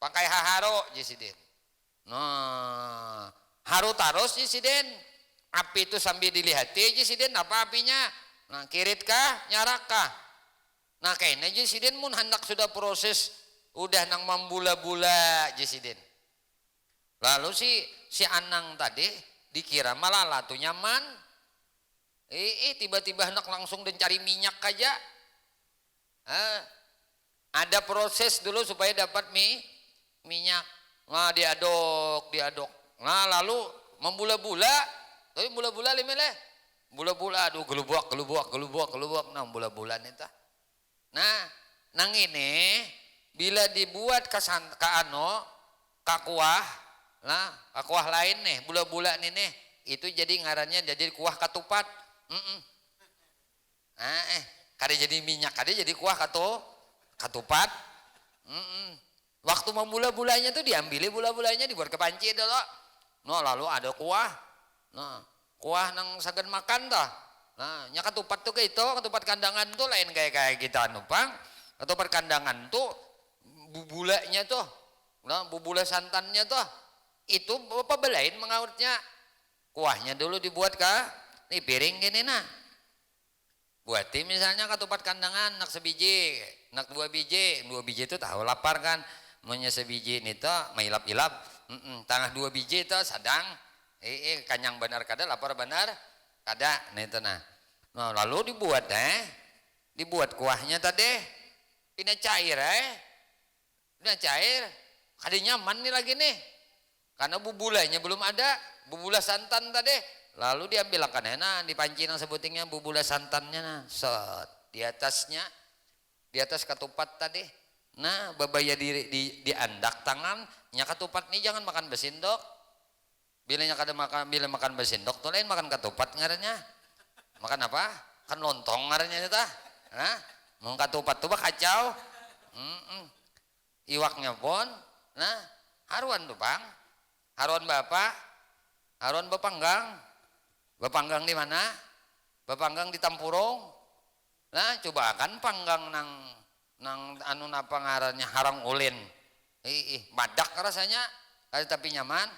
pakai haharo Jusiden. Nah haru taruh Jusiden api itu sambil dilihati Jusiden apa apinya. Nah kirit kah nyarak kah. Nah kayaknya Jusiden mun hendak sudah proses udah nang membula-bula Jusiden. Lalu si Anang tadi dikira malah latu nyaman. Tiba-tiba hendak langsung dan cari minyak aja. Ada proses dulu supaya dapat minyak. Nah diaduk. Nah lalu membula-bula. Tapi bula-bula limele. Bula-bula aduh gelubak. Nah bula-bula nih tah. Nah nang ini bila dibuat ka kuah nah kuah lain nih bula-bula nih itu jadi ngarannya jadi kuah katupat. Kada jadi minyak kada jadi kuah katupat. Waktu mau bula-bulanya tuh diambil bula-bulanya dibuat ke panci dulu. No, lalu ada kuah. Nah, kuah nang sagan makan dah. Nah, nya katupat tuh ke itu, katupat kandangan tuh lain kayak kita nupang. Katupat kandangan tuh bubulanya tuh. Nah, bubula santannya tuh. Itu bapak belain mengautnya. Kuahnya dulu dibuat di piring gini nah. Buatin misalnya katupat kandangan nak sebiji, nak dua biji itu tahu lapar kan. Maunya sebiji ini tuh mailap-ilap, tengah 2 biji itu sadang, kanyang benar kada, lapar benar kada, nah itu nah. Nah lalu dibuat kuahnya tadi, pina cair kada nyaman nih lagi nih, karena bubulanya belum ada, bubula santan tadi, lalu diambil akan enak, dipanci yang sebutingnya bubula santannya, nah, set di atas katupat tadi. Nah, babaya di andak tangan, nya katupat nih jangan makan besindok. Bila makan besindok tuh lain makan katupat ngarannya. Makan apa? Kan lontong ngarannya itu tah. Nah, mau katupat tuh kacau. Iwaknya pun, nah, haruan tuh Bang. Haruan Bapak. Haruan Bapanggang. Bapanggang di mana? Bapanggang di Tampurong. Nah, coba kan panggang nang anu napa ngarannya harang ulin, badak rasanya, tapi nyaman.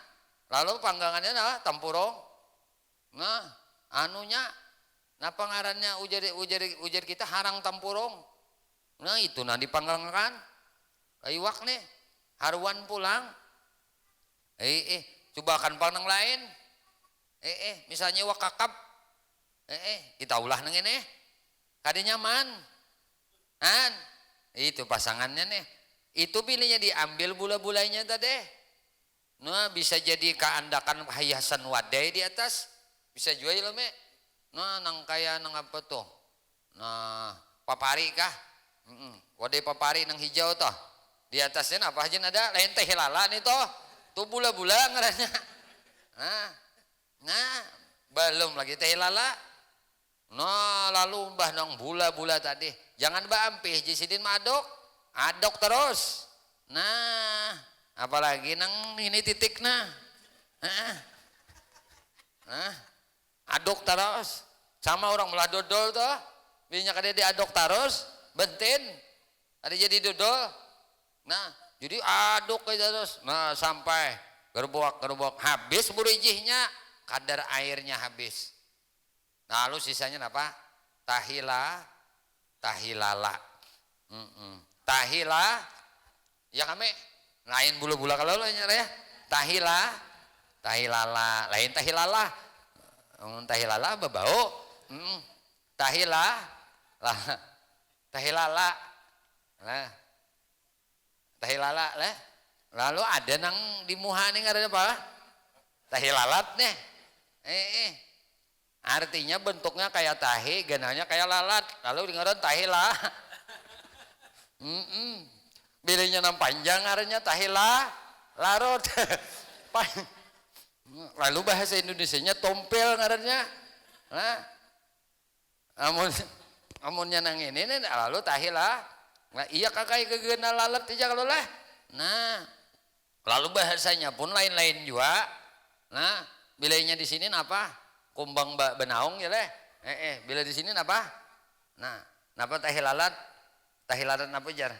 Lalu panggangannya nah Tampurong, nah anunya napa ngarannya ujar kita harang Tampurong, nah itu nah dipanggangkan, iwak nih haruan pulang, coba kan pang nang lain, misalnya iwak kakap, kita ulah nang ini, kada nyaman, kan? Itu pasangannya nih, itu pilihnya diambil bula-bulanya tadi. Nah bisa jadi keandakan hiasan wadai di atas, bisa juga ya me. Nah nang kaya nang apa tuh, nah papari kah, wadai papari nang hijau toh, di atasnya apa aja ada, lain teh hilalan itu, tuh bula-bula ngaranya. Nah belum lagi teh hilala. Nah lalu mbah nang bula-bula tadi, jangan baampih jisidin adok terus. Nah apalagi nang ini titik nah, adok terus. Sama orang melah dodol tuh, binya kada diadok terus, bentin, ada jadi dodol. Nah jadi aduk aja terus. Nah sampai gerbok habis burijihnya, kadar airnya habis. Lalu sisanya apa? Tahilala. Tahila ya kami lain bulu-bulu kalau lo ya. Tahilala lain tahilala. Tahilala babau. Tahilala. Nah. Tahilala lah. Lalu ada nang di muha nih ada apa? Tahilalat nih. Artinya bentuknya kayak tahi, gananya kayak lalat, lalu dengaran tahila. Bedanya nam panjang artinya tahila, larut. Lalu bahasa Indonesianya tompel ngarannya. Nah, amunnya nang ini lalu tahila. Nah, iya kakak kegena lalat aja kalau lah. Nah, lalu bahasanya pun lain-lain juga. Nah, bilainya di sini apa? Kumbang benaung ya leh. Bila di sini apa? Nah, napa tahilalat? Tahilalat napa jar?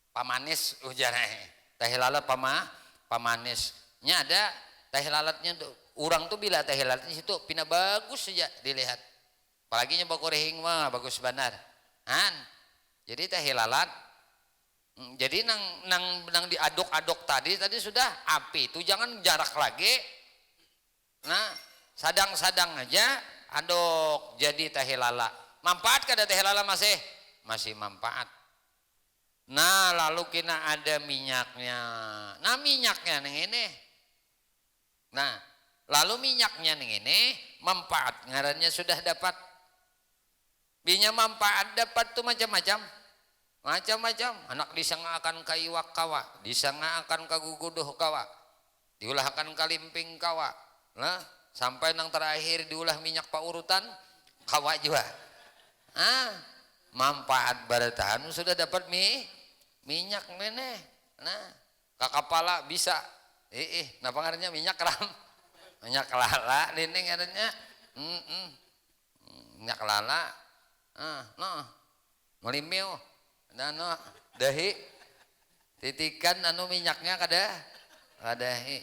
Pamanis ujar. Tahilalat pamanis. Nya ada tahilalatnya tuh. Urang tuh bila tahilalatnya situ pina bagus saja dilihat. Apalagi nya bakurehing mah bagus benar. Jadi tahilalat. Jadi nang diaduk-aduk tadi sudah api itu jangan jarak lagi. Nah, sadang-sadang aja aduk jadi tahilala. Manfaat kada tahilala masih manfaat. Nah, lalu kena ada minyaknya. Nah, minyaknya ning ini. Nah, lalu minyaknya ning ini manfaat ngarannya sudah dapat. Binya manfaat dapat tuh macam-macam. Macam-macam. Anak disangakan ka iwak kawa, disangakan ka guguduh kawa, diulahkan ka limping kawa. Nah, sampai nang terakhir diulah minyak paurutan kawa juga. manfaat baratahan sudah dapat minyak nene. Nah, ke kepala bisa. Napa ngarannya minyak ram? Minyak lala nene ngarannya. Minyak lala. No. Melimil. Dan no dahi. Titikan anu minyaknya kada kadahi.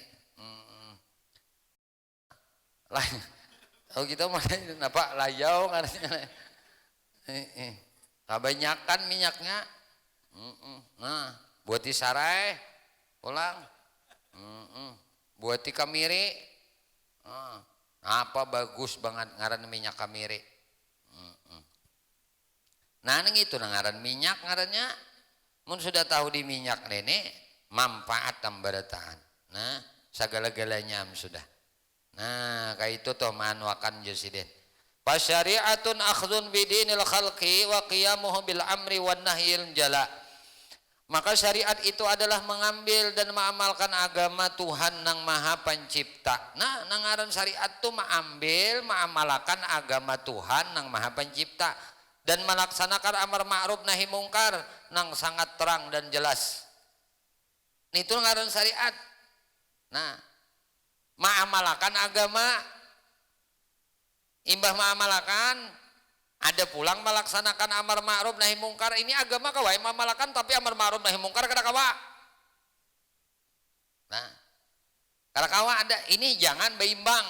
Lah. Oh kita mah napa layau ngarannya. Kebanyakan minyaknya. Nah, buat disarai pulang. Buat di kamiri. Apa bagus banget ngaran minyak kamiri. Nah, itu ngaran minyak ngarannya. Mun sudah tahu di minyak nene manfaat tambarataan. Nah, segala-galanya sudah. Nah, kayak itu toh manuakan jasiden. Fasyari'atun akhdun bidinil khalqi wa qiyamuhu bil amri wan nahyil jala. Maka syariat itu adalah mengambil dan mengamalkan agama Tuhan nang Maha Pencipta. Nah, nangaran syariat itu mengambil, mengamalkan agama Tuhan nang Maha Pencipta dan melaksanakan amar ma'ruf nahi mungkar nang sangat terang dan jelas. Itu nangaran syariat. Nah, mengamalkan agama imbah mengamalkan ada pulang melaksanakan amar ma'ruf nahi mungkar. Ini agama kawai mengamalkan tapi amar ma'ruf nahi mungkar kada kawa. Nah, kada kawa ada ini jangan beimbang.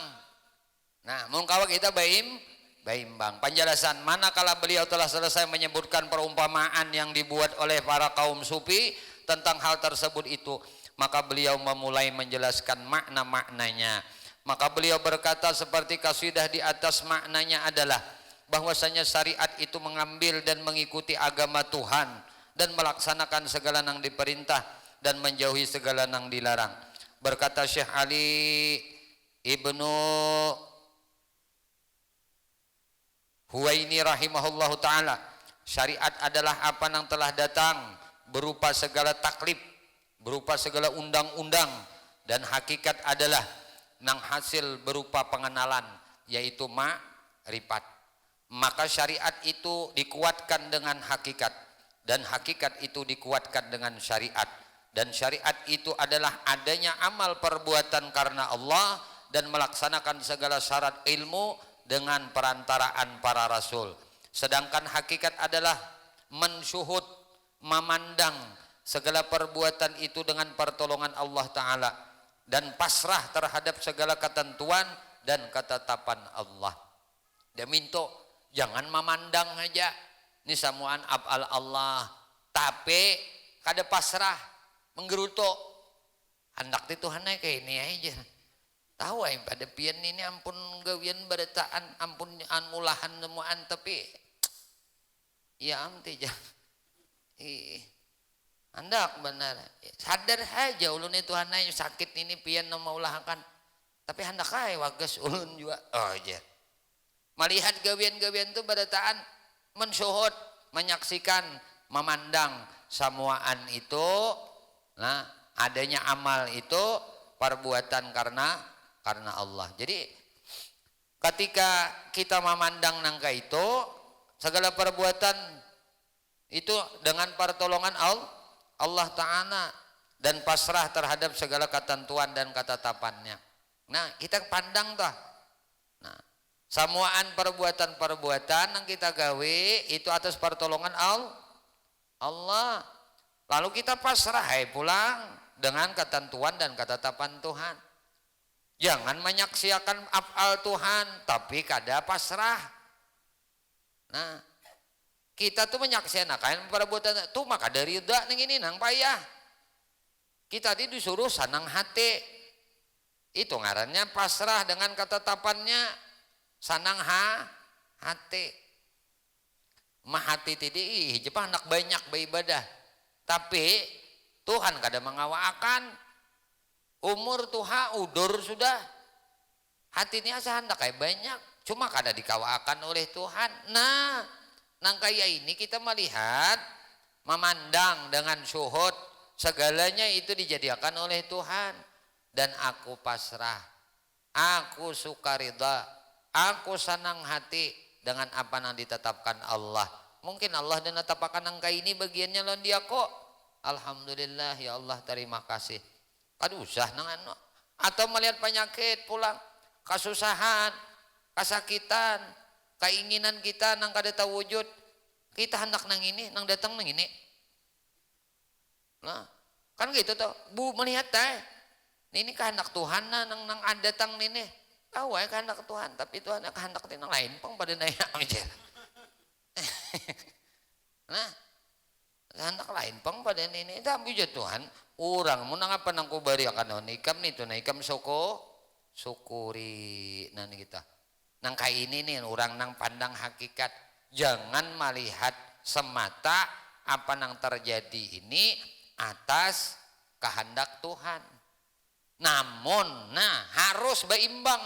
Nah, mun kawa kita beimbang. Penjelasan manakala beliau telah selesai menyebutkan perumpamaan yang dibuat oleh para kaum sufi tentang hal tersebut itu, maka beliau memulai menjelaskan makna-maknanya. Maka beliau berkata seperti kasidah di atas, maknanya adalah bahwasanya syariat itu mengambil dan mengikuti agama Tuhan dan melaksanakan segala yang diperintah dan menjauhi segala yang dilarang. Berkata Syekh Ali Ibnu Huwaini rahimahullahu ta'ala, syariat adalah apa yang telah datang berupa segala taklif, berupa segala undang-undang, dan hakikat adalah nang hasil berupa pengenalan, yaitu ma'rifat. Maka syariat itu dikuatkan dengan hakikat, dan hakikat itu dikuatkan dengan syariat, dan syariat itu adalah adanya amal perbuatan karena Allah dan melaksanakan segala syarat ilmu dengan perantaraan para rasul. Sedangkan hakikat adalah mensyuhud, memandang segala perbuatan itu dengan pertolongan Allah Ta'ala dan pasrah terhadap segala ketentuan dan ketetapan Allah. Dia minta jangan memandang aja ini samuan af'al Allah tapi kada pasrah menggeruto hendak di Tuhan kayak ini aja. Tahu pada pian ini ampun gawian barataan, ampun anmulahan semuaan tapi ya amti jah. Hendak benar sadar aja ulun itu Tuhan sakit ini pian maulahakan tapi hendak aja wagas ulun juga. Oh aja. Melihat gawian-gawian itu barataan mensyuhud, menyaksikan, memandang samuaan itu. Nah, adanya amal itu perbuatan karena Allah. Jadi ketika kita memandang nangka itu segala perbuatan itu dengan pertolongan Allah Ta'ala dan pasrah terhadap segala ketentuan dan ketetapannya. Nah, kita pandang toh. Nah, samuaan perbuatan-perbuatan yang kita gawe itu atas pertolongan Allah. Lalu kita pasrah pulang dengan ketentuan dan ketetapan Tuhan. Jangan menyaksikan af'al Tuhan tapi kada pasrah. Nah, kita tuh menyaksikan perbuatan itu maka dari ridha ning ini nang payah. Kita disuruh sanang hati. Itu ngarannya pasrah dengan ketetapannya. Sanang hati. Mahati tadi Jepang anak banyak beribadah. Tapi Tuhan kada mengawakan. Umur tuha udur sudah. Hatinya hendak kayak banyak. Cuma kada dikawakan oleh Tuhan. Nah, nang kaya ini kita melihat, memandang dengan syuhud, segalanya itu dijadikan oleh Tuhan. Dan aku pasrah, aku sukaridha, aku senang hati dengan apa yang ditetapkan Allah. Mungkin Allah dan tapakan angka ini bagiannya lawan dia kok. Alhamdulillah ya Allah terima kasih. Aduh usah nang anu. Atau melihat penyakit pulang, kasusahan, kasakitan, keinginan kita nang kada wujud. Kita hendak nang ini, nang datang nang ini. Nah, kan gitu tuh. Bu melihat teh. Ini kehendak Tuhan nang datang ini. Tahu ya kehendak Tuhan, tapi Tuhan kehendak tinang lain pang pada naya aja. Nah, kehendak lain pang pada ini tapi je Tuhan, orang mun ngapa nang kubari akan ikam nih tuh, ikam syukuri nan kita. Nang kai ini nih orang nang pandang hakikat, jangan melihat semata apa nang terjadi ini atas kehendak Tuhan. Namun, harus berimbang,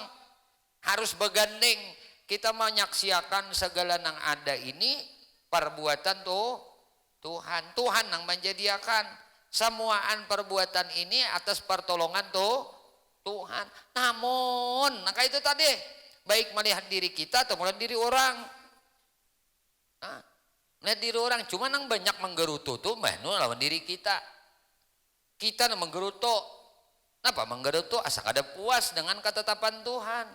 harus bergandeng. Kita menyaksikan segala yang ada ini perbuatan Tuhan. Tuhan yang menjadikan semuaan perbuatan ini atas pertolongan Tuhan. Namun, maka itu tadi baik melihat diri kita atau melihat diri orang. Nah, melihat diri orang, cuma yang banyak menggerutu tuh lawan diri kita. Kita yang menggerutu. Kenapa menggerutu? Asa kada puas dengan ketetapan Tuhan.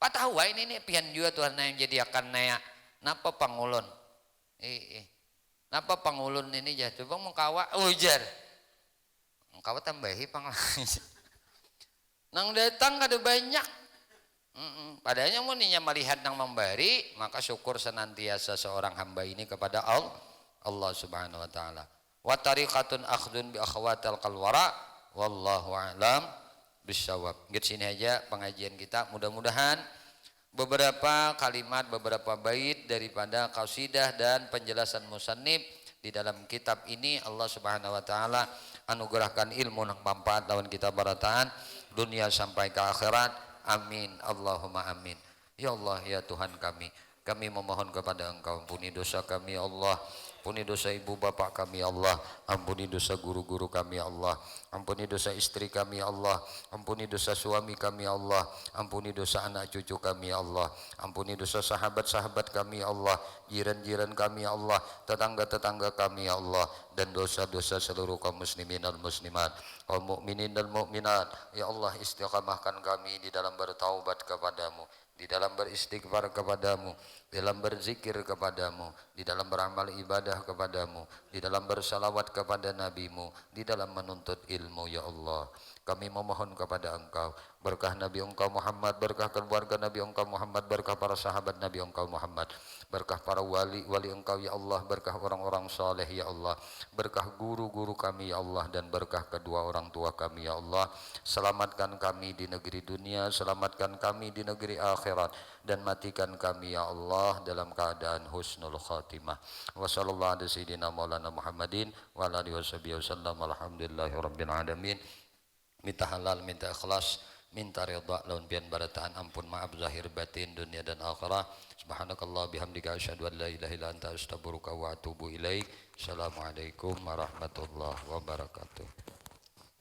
Patahu ini pian juga Tuhan yang jadi akan naya. Napa pangulun? Napa pangulun ini jatuh bang mengkawa ujar. Mengkawa tambahi panglain. Nang datang kada banyak. Padahal mun nya melihat nang memberi, maka syukur senantiasa seorang hamba ini kepada Allah Subhanahu wa taala. Wa tariqatun akhdun bi akhwatil qalwara. Wallahu a'lam bishawab. Gitu sini aja pengajian kita. Mudah-mudahan beberapa kalimat, beberapa bait daripada qasidah dan penjelasan musannif di dalam kitab ini Allah Subhanahu wa taala anugerahkan ilmu yang manfaat lawan kita barataan dunia sampai ke akhirat. Amin. Allahumma amin. Ya Allah ya Tuhan kami memohon kepada Engkau, ampuni dosa kami ya Allah, ampuni dosa ibu bapak kami ya Allah, ampuni dosa guru-guru kami ya Allah, ampuni dosa istri kami ya Allah, ampuni dosa suami kami ya Allah, ampuni dosa anak cucu kami ya Allah, ampuni dosa sahabat-sahabat kami ya Allah, jiran-jiran kami ya Allah, tetangga-tetangga kami ya Allah, dan dosa-dosa seluruh kaum muslimin dan muslimat, kaum mukminin dan mukminat ya Allah. Istiqamahkan kami di dalam bertaubat kepadamu, di dalam beristighfar kepadamu, di dalam berzikir kepadamu, di dalam beramal ibadah kepadamu, di dalam bersalawat kepada nabimu, di dalam menuntut ilmu ya Allah. Kami memohon kepada Engkau berkah Nabi Engkau Muhammad, berkah keluarga Nabi Engkau Muhammad, berkah para sahabat Nabi Engkau Muhammad, berkah para wali Engkau ya Allah, berkah orang-orang saleh ya Allah, berkah guru-guru kami ya Allah, dan berkah kedua orang tua kami ya Allah. Selamatkan kami di negeri dunia, selamatkan kami di negeri akhirat, dan matikan kami ya Allah dalam keadaan husnul khatimah. Wa sallallahu ala sayyidina maulana Muhammadin wa ala alihi wasallam. Alhamdulillahirabbil alamin. Minta halal, minta ikhlas, minta ridha lawan pian barataan, ampun maaf zahir batin dunia dan akhirat. Subhanakallah bihamdika asyhadu an la ilaha illa anta astaghfiruka wa atubu ilaik. Assalamualaikum warahmatullahi wabarakatuh.